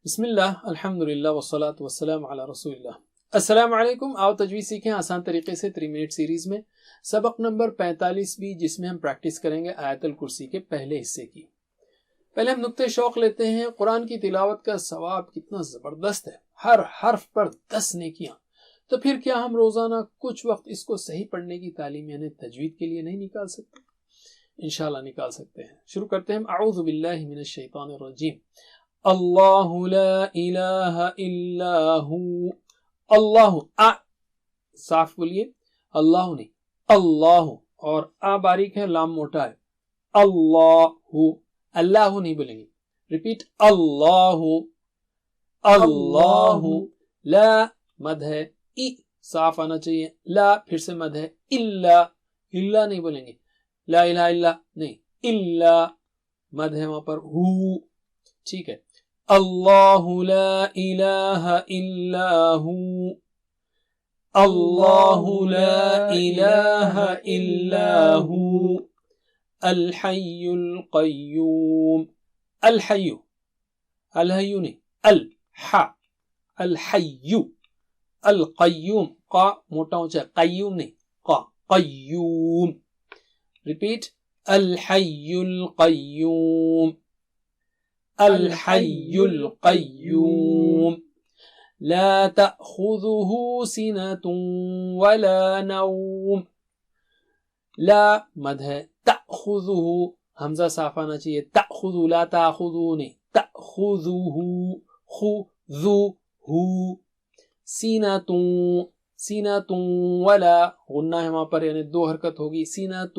بسم اللہ الحمدللہ والصلاة والسلام علی رسول اللہ. السلام علیکم. آؤ تجوید سیکھیں آسان طریقے سے 3 منٹ سیریز میں. سبق نمبر 45 بھی، جس میں ہم پریکٹس کریں گے آیت الکرسی کے پہلے حصے کی. پہلے ہم نقطہ شوق لیتے ہیں. قرآن کی تلاوت کا ثواب کتنا زبردست ہے، ہر حرف پر 10 نیکیاں. تو پھر کیا ہم روزانہ کچھ وقت اس کو صحیح پڑھنے کی تعلیم یعنی تجوید کے لیے نہیں نکال سکتے؟ انشاءاللہ نکال سکتے ہیں. شروع کرتے ہیں. اعوذ باللہ من الشیطان الرجیم. اللہ لا الہ الا ہو. اللہ صاف بولیے، اللہ نہیں، اللہ، اور باریک ہے، لام موٹا ہے. اللہ، اللہ نہیں بولیں گے. ریپیٹ، اللہ، اللہ. لا مد ہے، صاف آنا چاہیے. لا پھر سے مد ہے. الا، الا نہیں بولیں گے. لا الہ الا نہیں، الا مد ہے وہاں پر. ہو ٹھیک ہے. اللہ لا الہ الا ہو. اللہ لا الہ الا ہو. الحی القیوم. الحی، الحی نہیں، الحی. القیوم، قا موٹا اونچا، قیوم نہیں، قیوم. ریپیٹ، الحی القیوم. الحی القیوم. لا تأخذه سنة ولا نوم. لا مد ہے. تأخذه حمزہ صاف آنا چاہیے. تأخذ، لا تأخذه نہیں، تأخذه، خذوه. سینۃ، سینۃ ولا غنہ ہے وہاں پر، یعنی 2 حرکت ہوگی. سینۃ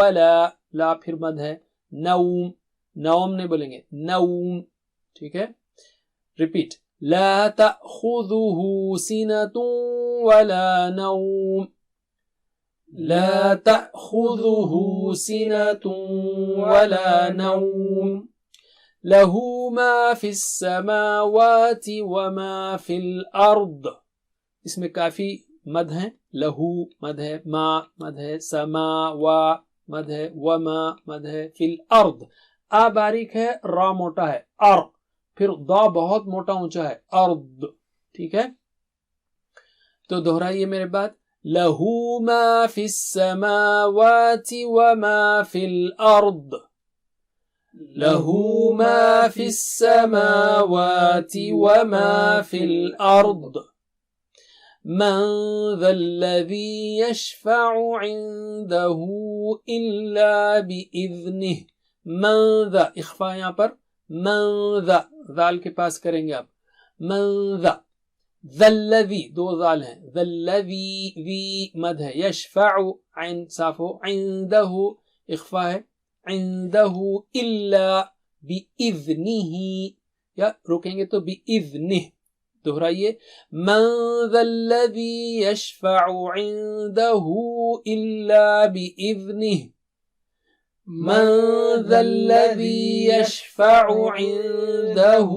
ولا، لا پھر مد ہے. نوم، نوم نہیں بولیں گے، نوم. ٹھیک ہے. ریپیٹ، لا تأخذه سنة ولا نوم. لا تأخذه سنة ولا نوم. له ما في السماوات وما في الأرض. اس میں کافی مد ہیں. لہو مد ہے، ما مد ہے، سما وا مد ہے، وما مد ہے، فی الارض. باریک ہے، را موٹا ہے، ار. پھر دا بہت موٹا اونچا ہے، ارض. ٹھیک ہے. تو دہرائیے میرے بات. لہو ما فی السماوات وما فی الارض. لہو ما فی السماوات وما فی الارض. من ذا الذی یشفع عنده الا بإذنه. من ذا، اخفا یہاں پر. من ذا، ذال کے پاس کریں گے آپ. من ذا، ذا الذی، 2 ذال ہیں. ذا الذی، ذی مد ہے. یشفع، عین صاف ہو. عنده اخفا ہے. عنده الا بإذنه، یا رکیں گے تو بإذنه. دہرائیے. من ذا الذی یشفع عنده الا بإذنه. من ذا الذی یشفع عنده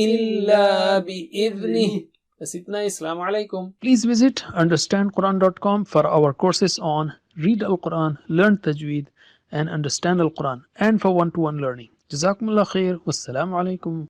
الا بإذنه. بس اتنا. السلام علیکم. Please visit understandquran.com for our courses on Read Al-Quran, Learn Tajweed and Understand Al-Quran, and for one-to-one learning. جزاکم اللہ خیر. والسلام علیکم.